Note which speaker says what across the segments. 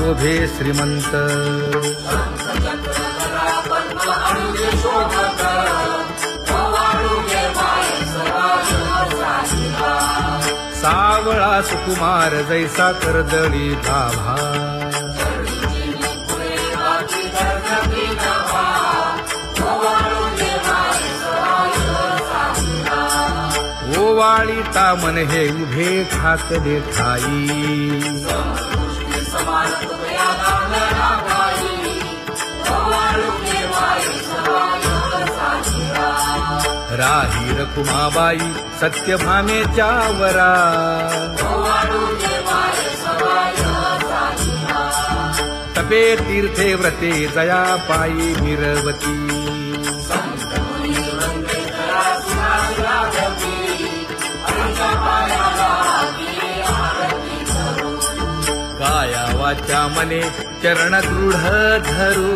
Speaker 1: शोभे श्रीमंत सावळा सुकुमार जैसा कर्दळी गाभा ओवाळी तामन हे उभे ठाकले ठाई राही रखुमाबाई सत्यभामेच्या वरा तपे तीर्थे व्रते जया पायी मिरवती काया वाचा मने चरण दृढ धरू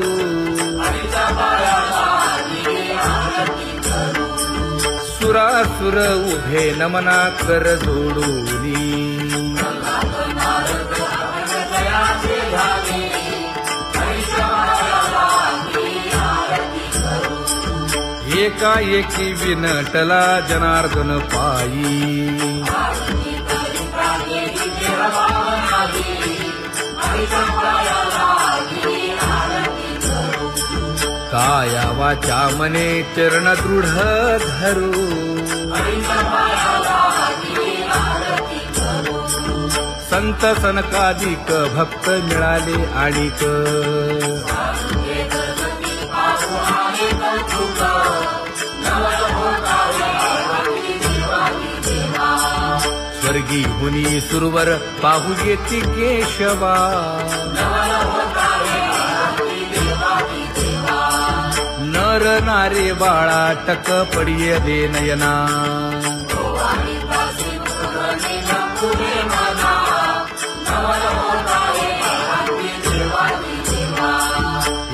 Speaker 1: सुरासुर उभे नमना कर जोडूनी एकाएकी विनटला जनार्दन पायी काया वाचा मने चरण दृढ धरू संत सनकादिक भक्त मिळाले आणिक स्वर्गी हुनी सुरवर पाहू येती केशवा नर नारे बाळा टक पडिये दे नयना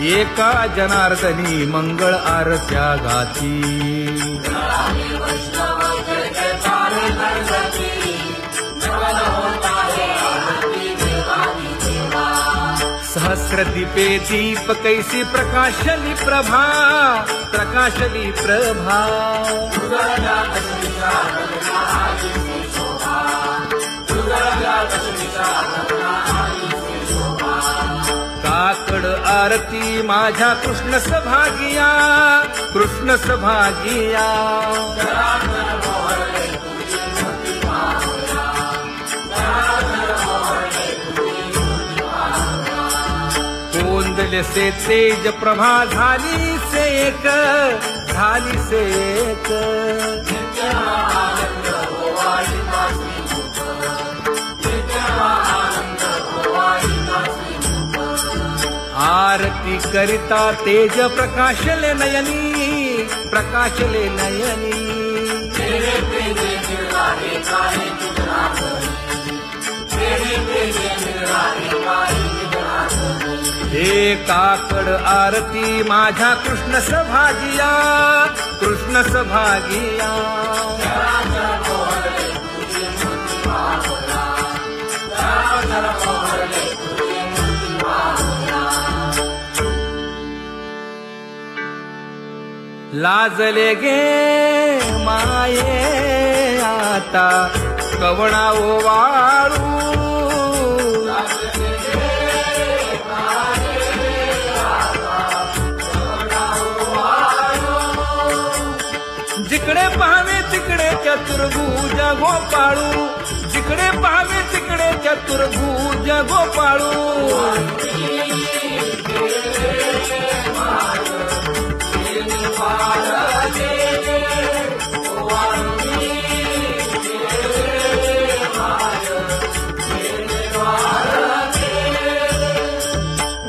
Speaker 1: एका जनार्दनी मंगळ आरत्या गाती सहस्र दीपे दीप कैसी प्रकाशली प्रभा प्रकाशली प्रभा काकड आरती माझ्या कृष्ण सभागिया कृष्ण सभागिया कोंदले से तेज प्रभा झाली से एक आरती करिता तेज प्रकाशले नयनी हे काकड आरती माझ्या कृष्ण सभागिया लाजले गे माये आता कवणा ओवाळू जिकडे पाहावे तिकडे चतुर्भुज गोपाळू जिकडे पाहावे तिकडे चतुर्भुज गोपाळू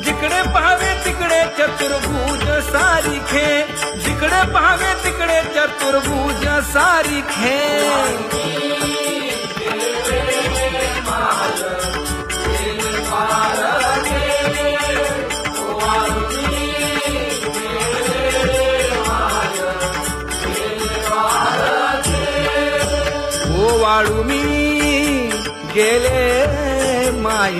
Speaker 1: जिकडे पाहावे तिकडे चतुर्भुज सारिखे जिकडे पाहावे तिकडे चतुर्भुज सारिखे ओवाळू मी गेले माय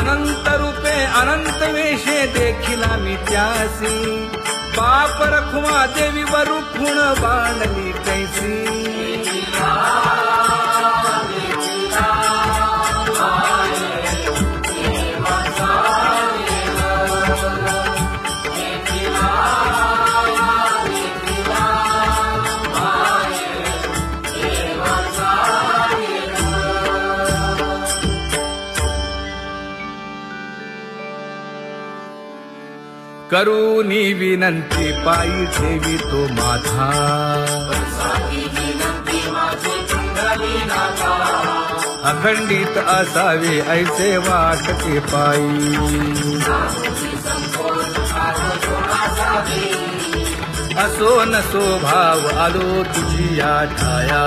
Speaker 1: अनंत रूपे अनंत वेशे देखिला मी त्यासी बाप रखुमा देवी वरु खुण बांधली कैसी करूनी विनंती पायी ठेवी तो माझा अखंडित असावे ऐसे वाटते पायी असो नसो भाव आलो तुझी या ठाया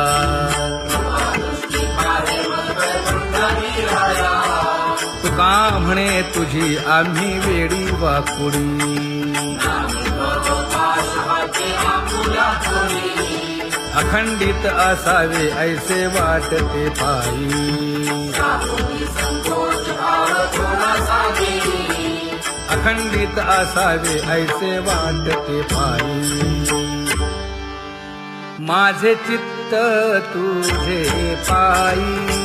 Speaker 1: तुका म्हणे तुझी आम्ही वेडी वाकुडी अखंडित असावे ऐसे वाटते पायी अखंडित असावे ऐसे वाटते पायी माझे चित्त तुझे पायी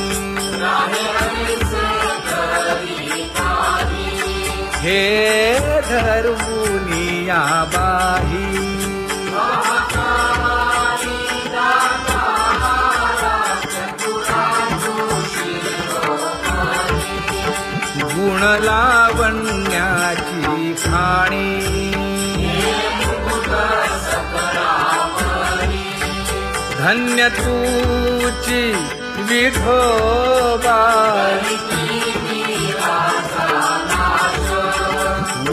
Speaker 1: हे धर्मुनिया बाही गुण लावण्याची खाणी धन्य तूची विठोबा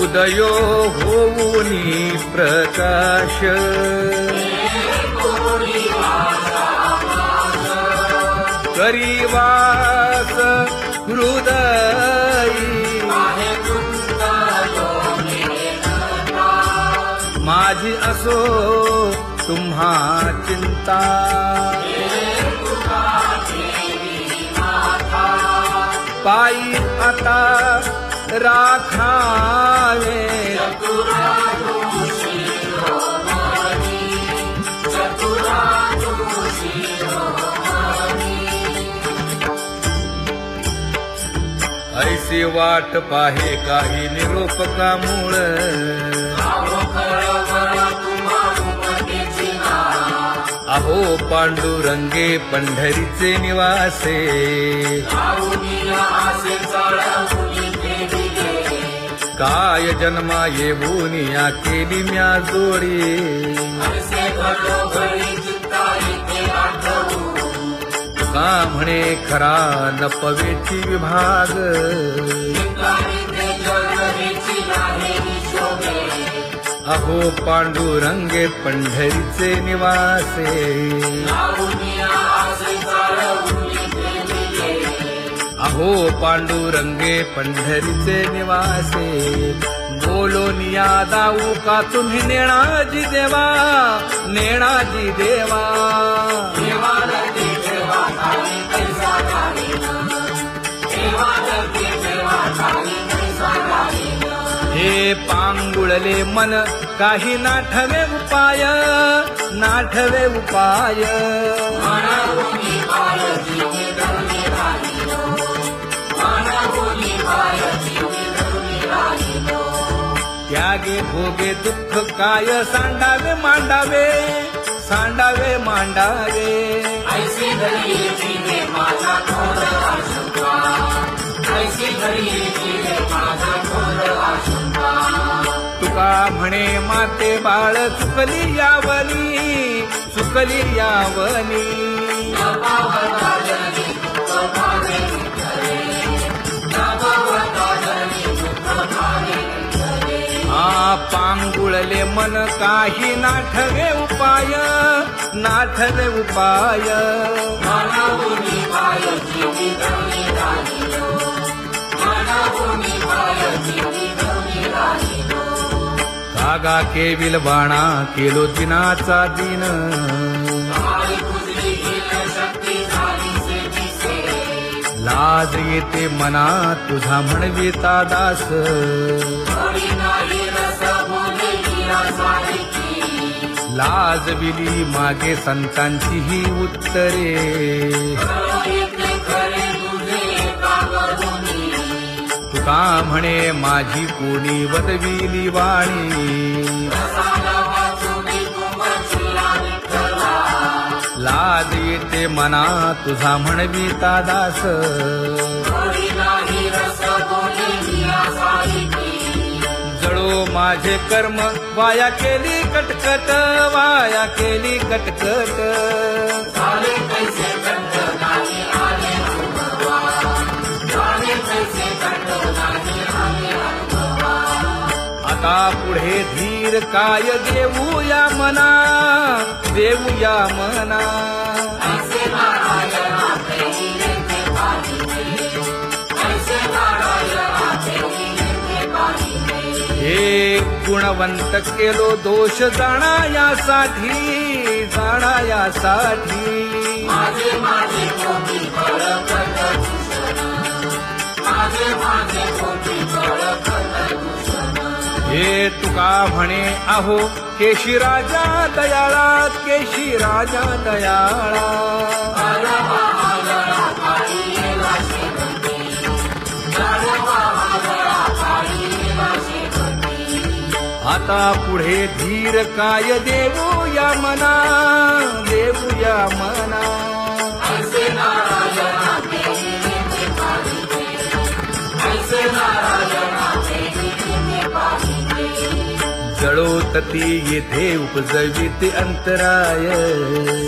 Speaker 1: उदयो होऊनी प्रकाश करीवास हृदयी माझी असो तुम्हा चिंता पायी आता राखावे ऐसी वाट पाहे काही निरोप का मूळ अहो पांडुरंगे पंढरीचे निवासे काय जन्मा येऊनिया केली म्या जोडी का म्हणे खरा नपवेची विभाग अहो पांडुरंगे पंढरीचे निवासे अहो पांडुरंगे पंढरीचे निवासे बोलोनिया दाऊ का तुम्ही नेणाजी देवा नेणाजी देवा हे पांगुळले मन काही नाठवे उपाय नाठवे उपाय त्यागे भोगे दुःख काय सांडावे मांडावे सांडावे मांडावे
Speaker 2: ऐसी घडी जीवे माझा थोर आशंका ऐसी घडी जीवे माझा थोर आशंका
Speaker 1: तुका म्हणे माते बाळ चुकली यावनी पांगुळले मन काही नाठवे उपाय नाठवे उपाय कागा केविल बाणा केलो दिनाचा दिन लाज येते मना तुझा म्हणविता दास
Speaker 2: थोडी नाही रस बोले मीरा सारखी
Speaker 1: लाजविली मागे संतांची ही उत्तरे
Speaker 2: येते खरे तुझे कागदोनी
Speaker 1: तुका म्हणे माझी कोणी वदविली वाणी
Speaker 2: रसाला वाचुनी तुमचिया विठ्ठला
Speaker 1: लाज येते मना तुझा म्हणविता दास
Speaker 2: थोडी नाही रस बोले मीरा सारखी
Speaker 1: जळो माझे कर्म वाया केली कटकट वाया केली कटकट
Speaker 2: झाले पैसे कंठ नाही आले अनुभवा झाले पैसे कंठ नाही आले अनुभवा
Speaker 1: आता पुढे धीर काय देऊया मना देऊया मना
Speaker 2: ऐसे नारायणा प्रेमीने ते पाहिजे ऐसे नारायणा प्रेमीने ते पाहिजे
Speaker 1: हे गुणवंत केलो दोष जाणायासाठी
Speaker 2: माझे माझे कोटी बळकट दूषण माझे माझे कोटी बळकट दूषण
Speaker 1: हे तुका म्हणे आहो केशी राजा दयाळा केशी राजा दयाळा
Speaker 2: गाढवा आगळा पाळीला शेवटी गाढवा आगळा पाळीला शेवटी
Speaker 1: आता पुढे धीर काय देऊया मना देऊया मना
Speaker 2: ऐसे नारायणा प्रेमीने ते पाहिजे ऐसे नारायणा प्रेमीने ते पाहिजे
Speaker 1: जळोतती येथे उपजविते अंतराय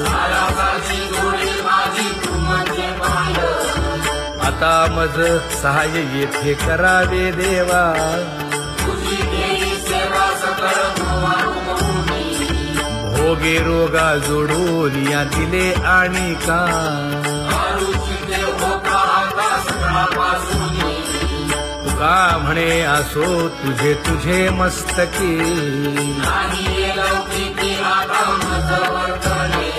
Speaker 2: सारासाची गोडी माझी तू म्हणजे माय
Speaker 1: आता मज सहाय्य येथे करावे देवा
Speaker 2: तुझी देई सेवा सकळ भोवानुमोनी
Speaker 1: भोगे रोगा जोडून या दिले आणि का
Speaker 2: आरुची देव होता आता सकाळपासूनी
Speaker 1: तुका म्हणे असो तुझे तुझे मस्तकी
Speaker 2: नाही ये लौकिकी आता मज वर्तने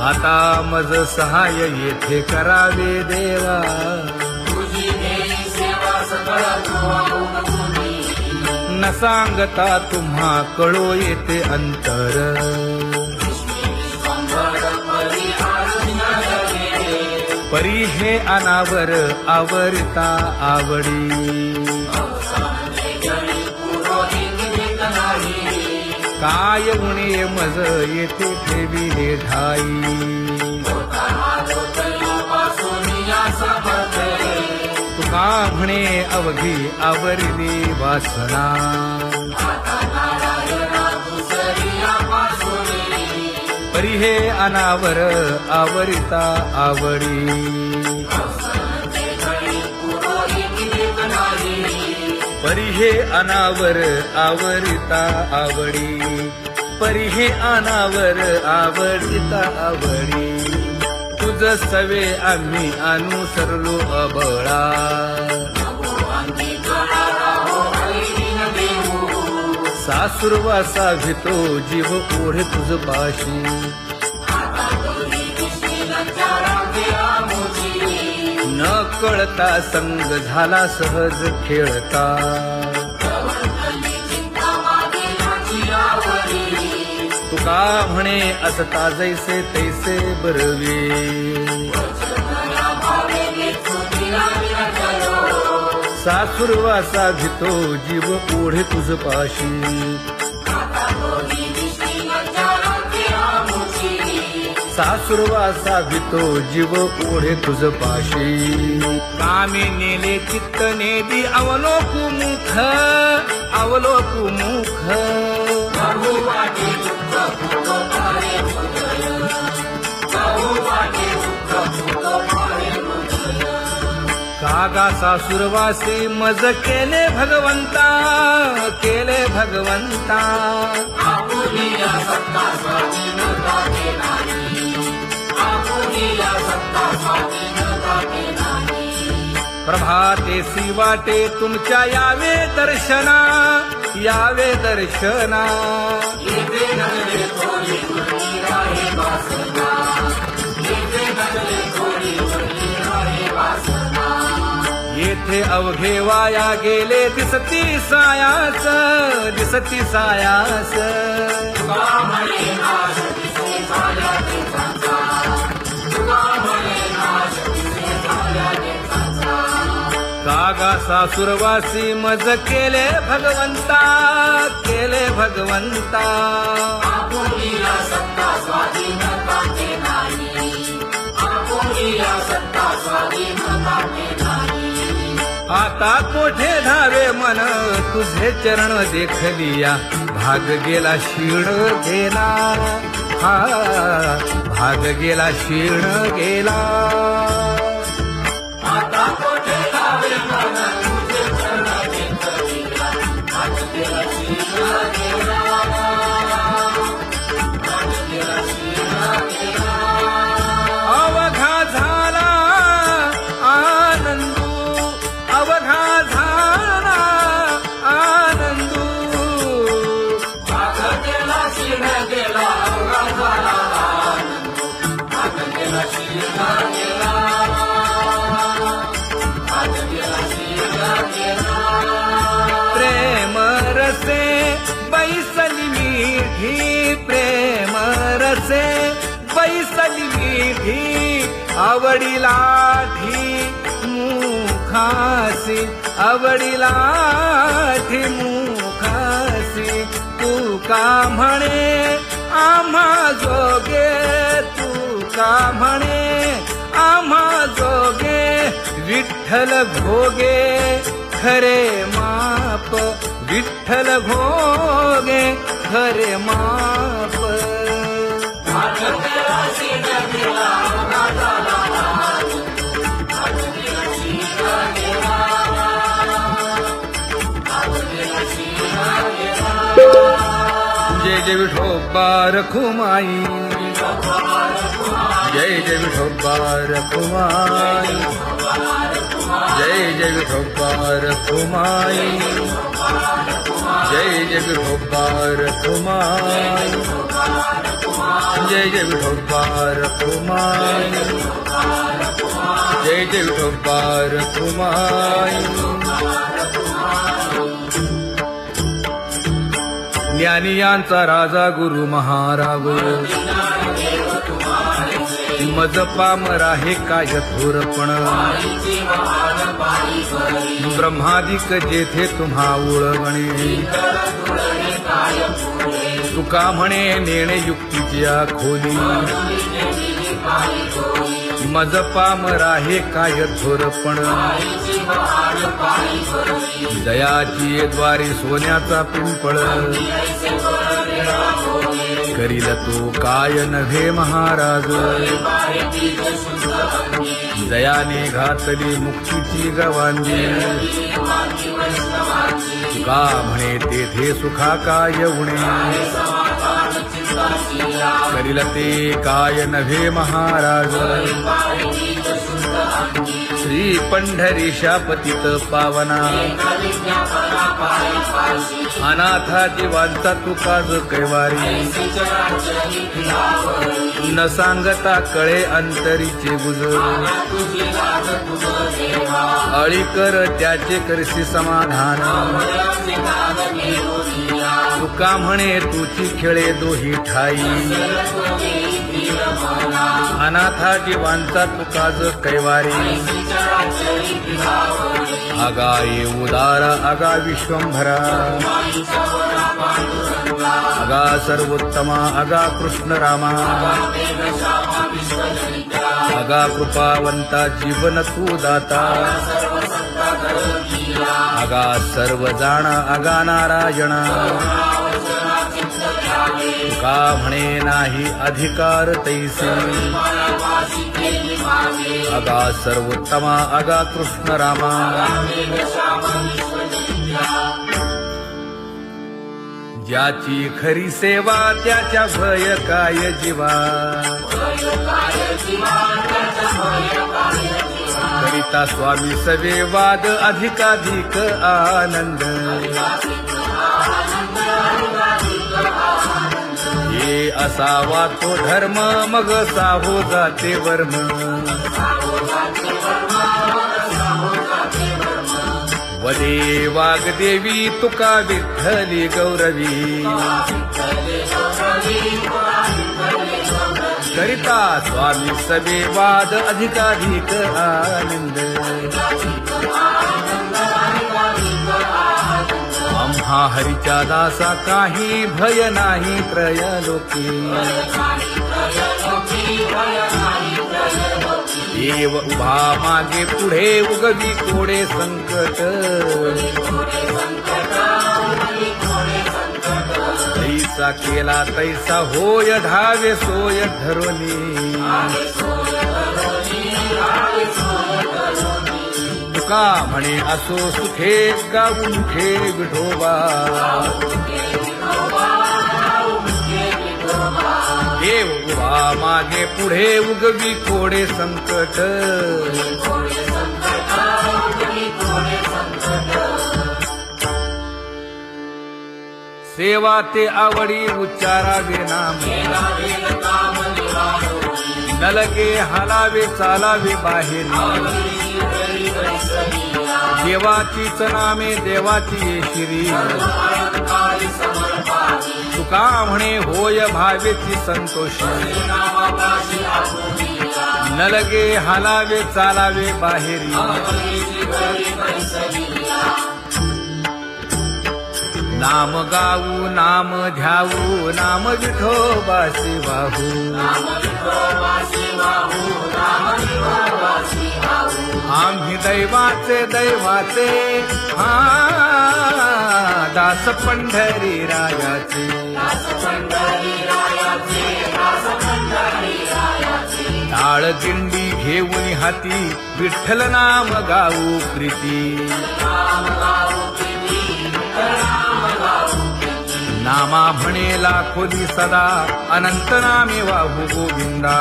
Speaker 1: आता मज सहाय्य येथे करावे देवा
Speaker 2: तुझी देई सेवा सकळ भोवानुमोनी
Speaker 1: न सांगता तुम्हा कळो येते अंतर
Speaker 2: विश्वंभर परिहार नये
Speaker 1: परी हे अनावर आवरता आवडी
Speaker 2: अवसाने जळी पुरोहित देत नाही
Speaker 1: काय उणे मज येथे ठेविले ठाई तुका म्हणे अवघी आवरली वासना परी हे अनावर आवरिता आवडी परी हे अनावर आवरिता आवडी परी हे अनावर आवडिता आवडी तुझ सवे आम्ही अनुसरलो अबळा सासुरवासा भितो जीव ओढे तुझ पाशी न कळता संग झाला सहज खेळता तुका म्हणे असता जैसे तैसे बरवे सासुरवासा भितो जीव ओढे तुझ पाशी सासुरवासा भितो जीव ओढे तुझ पाशी कामी नेले चित्त नेली अवलोकु मुख अवलोकु मुख कागा सासुरवासे मज केले भगवंता केले भगवंता प्रभातेसी वाटे तुमच्या यावे दर्शना यावे दर्शना
Speaker 2: थोडी
Speaker 1: मोठे अवघे वाया गेले दिसती सायास दिसती सायास
Speaker 2: तुका म्हणे नाश दिसे झाल्या देशाचा तुका म्हणे नाश दिसे झाल्या देशाचा
Speaker 1: कागा सासुरवासी मज केले भगवंता
Speaker 2: आपुलीला सत्ता स्वाधीनता ते नाही आपुलीला सत्ता स्वाधीनता ते नाही
Speaker 1: आता कोठे धावे मन तुझे चरण देखलिया भाग गेला क्षीण गेला हा भाग गेला क्षीण गेला
Speaker 2: आता कोठे धावे मन तुझे चरण देखलिया भाग गेला क्षीण गेला भाग गेला क्षीण गेला
Speaker 1: अवघा झाला आनंदू अवघा झाला आनंदू
Speaker 2: भाग गेला क्षीण गेला अवघा झाला आनंद भाग गेला क्षीण गेला भाग गेला क्षीण गेला
Speaker 1: प्रेम रसे बैसली मीठी प्रेम रसे बैसली मीठी आवडीलाठी मुखासी आवडीलाठी मुखासी तू का म्हणे आम्हा जोगे तू का म्हणे आम्हा जोगे विठ्ठल भोगे खरे माप विठ्ठल भोगे खरे माप
Speaker 2: भाग गेला क्षीण गेला अवघा झाला भाग गेला क्षीण गेला भाग गेला क्षीण गेला
Speaker 1: जय जय विठोबा रखुमाई जय जय विठोबा रखुमाई जय जय विठोबा रखुमाई जय जय विठोबा रखुमाई जय जय विठोबा रखुमाई जय जय विठोबा रखुमाई ज्ञानियांचा राजा गुरु महाराव मज पामरा हे काय थोरपण ब्रह्मादिक जेथे तुम्हा उळवणे तुका म्हणे नेणे युक्तीची खोली मज पामरा हे काय थोरपण दयाची द्वारी सोन्याचा पिंपळ करील तो काय नव्हे महाराज दयाने घातली मुक्तीची गवांदी तुका म्हणे तेथे सुखा काय उणे करील ते काय नव्हे महाराज श्री पंढरीशा पतित पावना अनाथा जीवांचा तुकाज कैवारी न सांगता कळे अंतरीचे गुज अळी कर त्याचे करशी समाधान तुका म्हणे तुची खेळे दोही ठाई अनाथा जीवांचा तुकाज कैवारी आगा ये उदारा आगा विश्वंभरा आगा सर्वोत्तमा आगा कृष्ण रामा आगा कृपावंता जीवन तू दाता आगा सर्व जाणा आगा नारायणा तुका म्हणे नाही अधिकार तैसे आगा सर्वोत्तमा आगा कृष्ण रामा ज्याची खरी सेवा त्याच्या भय काय जीवा करिता स्वामी सवे वाद अधिकाधिक आनंद ये असावा तो धर्म मग साहो जाते वर्म पदे वाग्देवी तुका विठ्ठली गौरवी करिता स्वामी सबे वाद अधिकाधिक आनंद आम्हा हरीच्या दासा काही भय नाही त्रयलोकी देव उभा मागे पुढे उगवी कोडे संकट तैसा केला तैसा होय धावे सोय धरोनी तुका म्हणे असो सुखे गाऊ मुखे विठोबा देव उभा मागे पुढे उगवी कोडे संकट सेवा ते आवडी उच्चारावे नाम नलगे हालावे चालावे बाहेर देवाचीच नामे देवाची येशिरी तुका म्हणे होय भावेची संतोषी नलगे हालावे चालावे बाहेरी नाम गाऊ नाम ध्याऊ नाम विठोबासी वाहू आम्ही दैवाचे दैवाचे हा दास पंढरी रायाचे टाळ दिंडी घेऊन हाती विठ्ठल नाम गाऊ प्रीती नामा म्हणे लाखोदी सदा अनंत नामे वाहू गोविंदा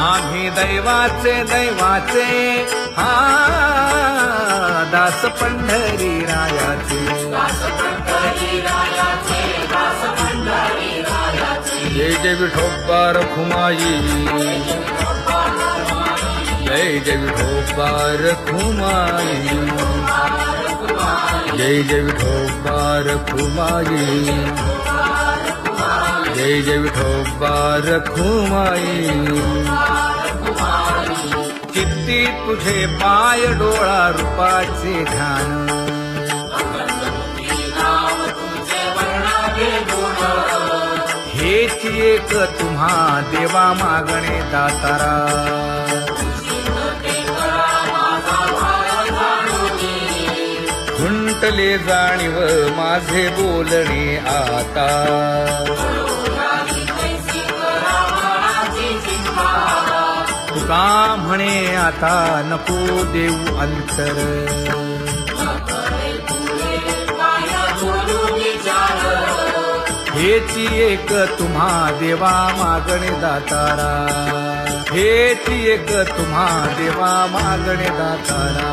Speaker 1: आम्ही दैवाचे दैवाचे हा दास पंढरी रायाचे जय जय विठोबा रखुमाई जय जय विठोबा रखुमाई जय जय विठोबा रखुमाई जय जय विठोबा रखुमाई चित्ती तुझे पाय डोळा रूपाचे ध्यान हेच एक तुम्हा देवा मागणे दातारा खुंटले जाणीव माझे बोलणे आता तुका म्हणे आता नको देऊ अंतर हेची एक तुम्हा देवा मागणे दातारा हेची एक तुम्हा देवा मागणे दातारा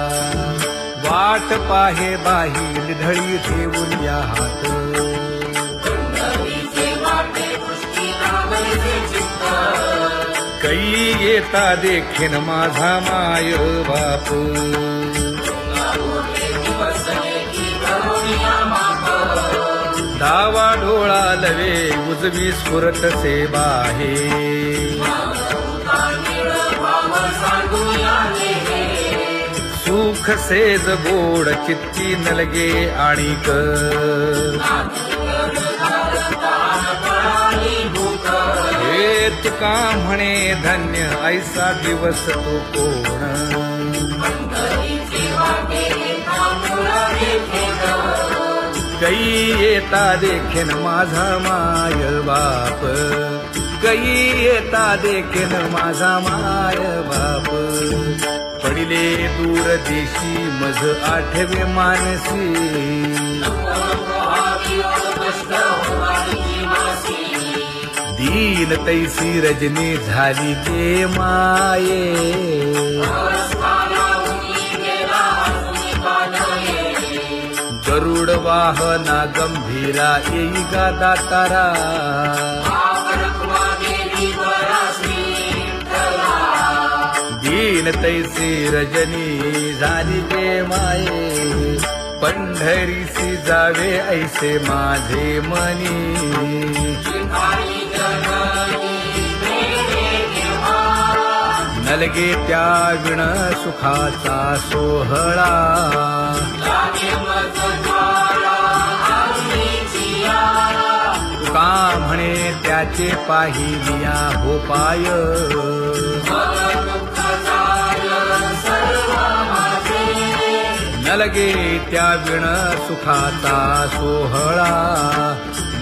Speaker 1: वाट पाहे बाही ढळी ठेवून या हात कै येता देखीन माझा माय बाप डावा डोळा लवे उजवी स्फुरत से बाहे सुख सेज गोड चित्ती नलगे आणिक हे तुका म्हणे धन्य ऐसा दिवस तो कोण कै येता देखीन माझा माय बाप कै येता देखीन माझा माय बाप पडिले दूर देशी मज आठवे मानसी दीन तैसी रजनी झाली ते माये गरुड वाहना गंभीरा येई गा दातारा दीन तैसी रजनी झाली गे माये, पंढरीसी जावे ऐसे माझे मनी. नलगे त्या विण सुखाचा सोहळा, तुका म्हणे त्याचे पाहिलिया हो पाय. नलगे त्या विण सुखाचा सोहळा,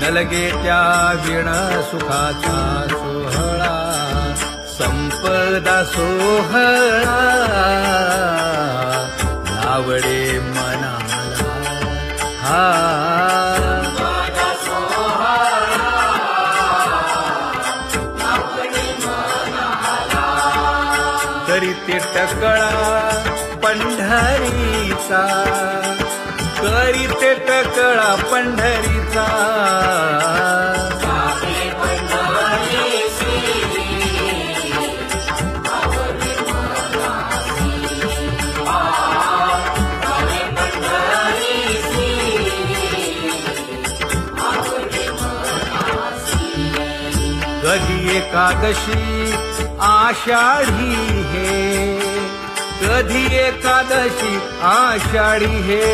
Speaker 1: नलगे त्या विण सुखाचा सोहळा. संपदा सोहळा आवडे मनाला हा. करीते टकळा पंढरीचा, करीते टकळा पंढरीचा. कधी एकादशी आषाढी हे, कधी एकादशी आषाढी हे.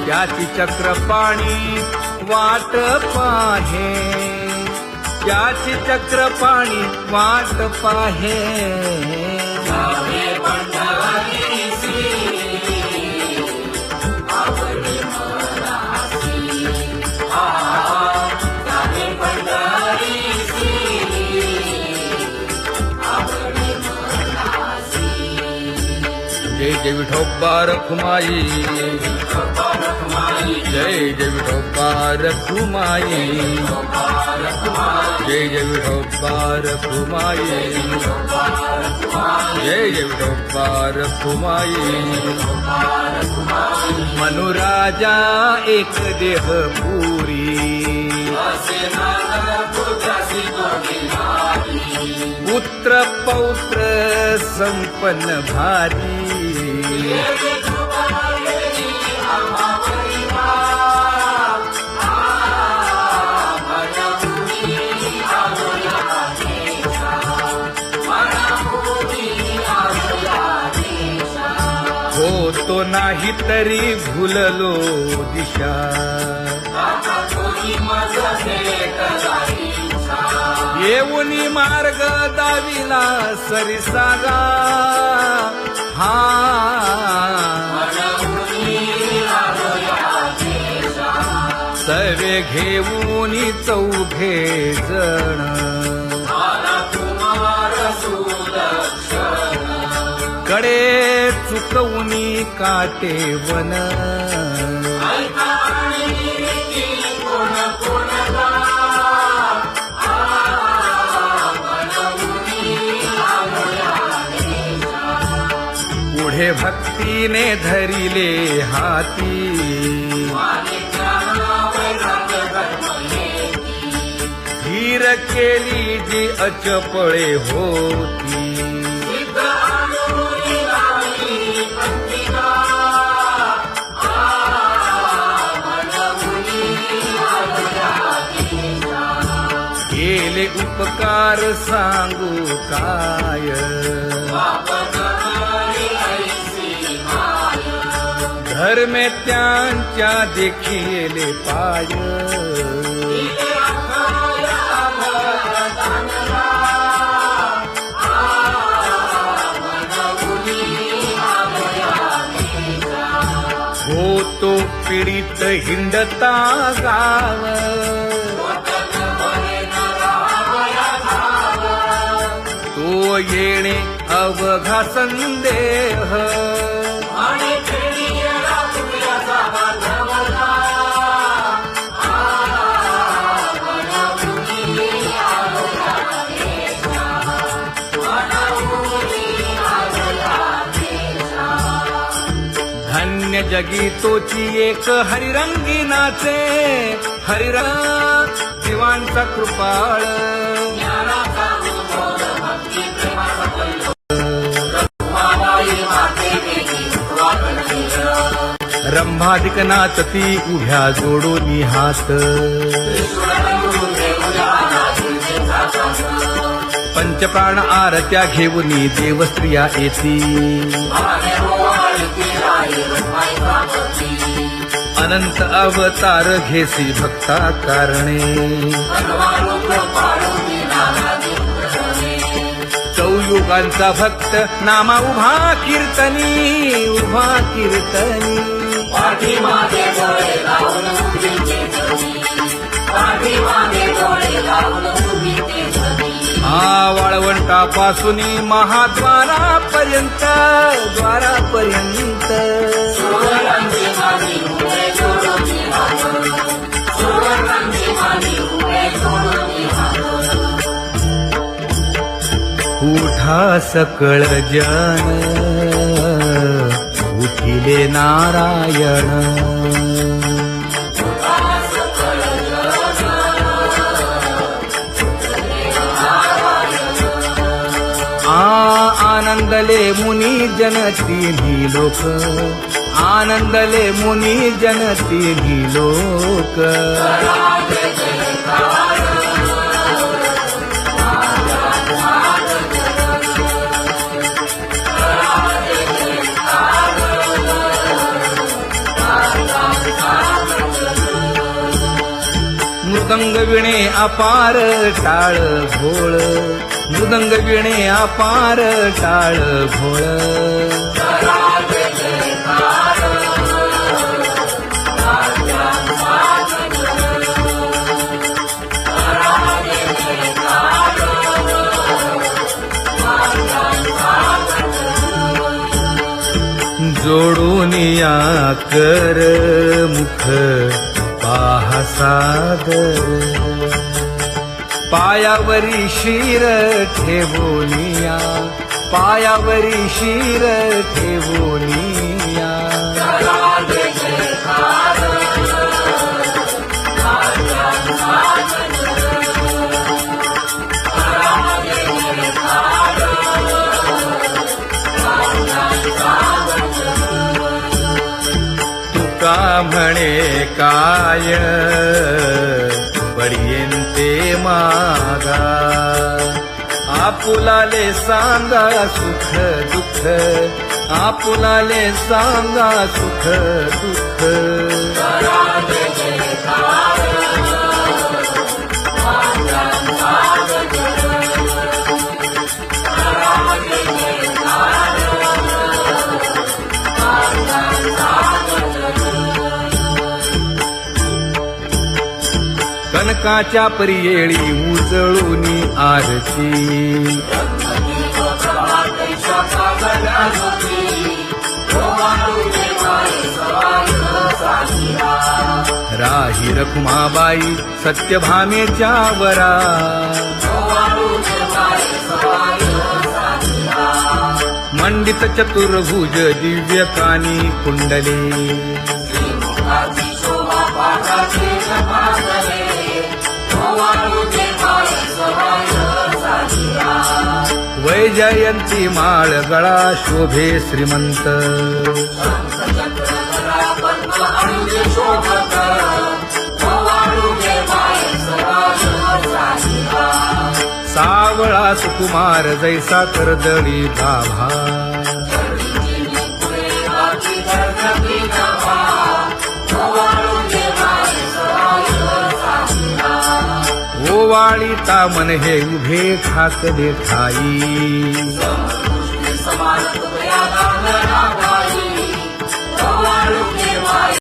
Speaker 1: त्याची चक्रपाणी वाट पाहे, त्याची चक्रपाणी वाट पाहे. जय जय विठोबा रखुमाई, जय जय विठोबा रखुमाई, जय जय विठोबा रखुमाई, जय जय विठोबा रखुमाई. मनुराजा एक देह पुरी, पुत्र पौत्र संपन्न भारी. होतो नाही तरी भुललो दिशा, येऊनी मार्ग दाविला सरिसागा हा. सर्वे घेऊनी चौघे जण, कडे चुकवूनी काटे वन. पुढे भक्तीने धरिले हाती, धीर केली जी अचपळे होती. केले उपकार सांगू काय, धर्मे त्यांच्या देखिले पाय. होतो पीडित हिंडता गाव, तो येणे अवघा संदेह. धन्य जगी तोची एक हरिरंगी नाचे, हरिरंग जीवांचा कृपाळ.
Speaker 2: ज्ञानाचा उद्बोध भक्ती प्रेमाचा कल्लोळ. रखुमाबाई माते वेगी वाकण केलं.
Speaker 1: रंभाधिक नाचती उभ्या जोडोनी हात,
Speaker 2: ईश्वरबंधू देऊया नाचुंचे जातात.
Speaker 1: पंचप्राण आरत्या घेऊनी देवस्त्रिया येती.
Speaker 2: भावे ओवाळती राही रखुमाईचा पती.
Speaker 1: अनंत अवतार घेसी भक्ता कारणे,
Speaker 2: सर्वारूप पाडूनी नानादी प्रसने.
Speaker 1: चौयुगांचा भक्त नामा उभा कीर्तनी, उभा कीर्तनी.
Speaker 2: पाठीमागे डोळे लावून उभी ते धनी. पाठीमागे डोळे लावून उभी ते धनी.
Speaker 1: हा वाळवंटापासूनी महाद्वारापर्यंत, द्वारापर्यंत.
Speaker 2: सुवर्णांची मानी उभे जोडून हात. सुवर्णांची मानी उभे जोडून हात.
Speaker 1: उठा सकळ जन, उठिले नारायण. आनंदले मुनी जन तिन्ही लोक, आनंदले मुनी जन तिन्ही लोक. मृदंग विणे अपार टाळ भोळ, मृदंग विणे अपार टाळ भोळ. जोडूनिया कर मुख पाहा सादर, पायावरी शिर ठेवोनिया, पायावरी शिर ठेवोनिया. तुका म्हणे काय पडियेंते मागा, आपुलाले सांगा सुख दुःख, आपुलाले सांगा सुख दुःख. कनकाच्या परियेळी उजळूनी आरती, राही रखुमाबाई सत्यभामेच्या वरा. मंडित चतुर्भुज दिव्य कानी कुंडले, वैजयंती माळ गळा शोभे श्रीमंत. सावळा सुकुमार जैसा कर्दळी गाभा, ओवाळी तामन हे उभे ठाकले ठाई.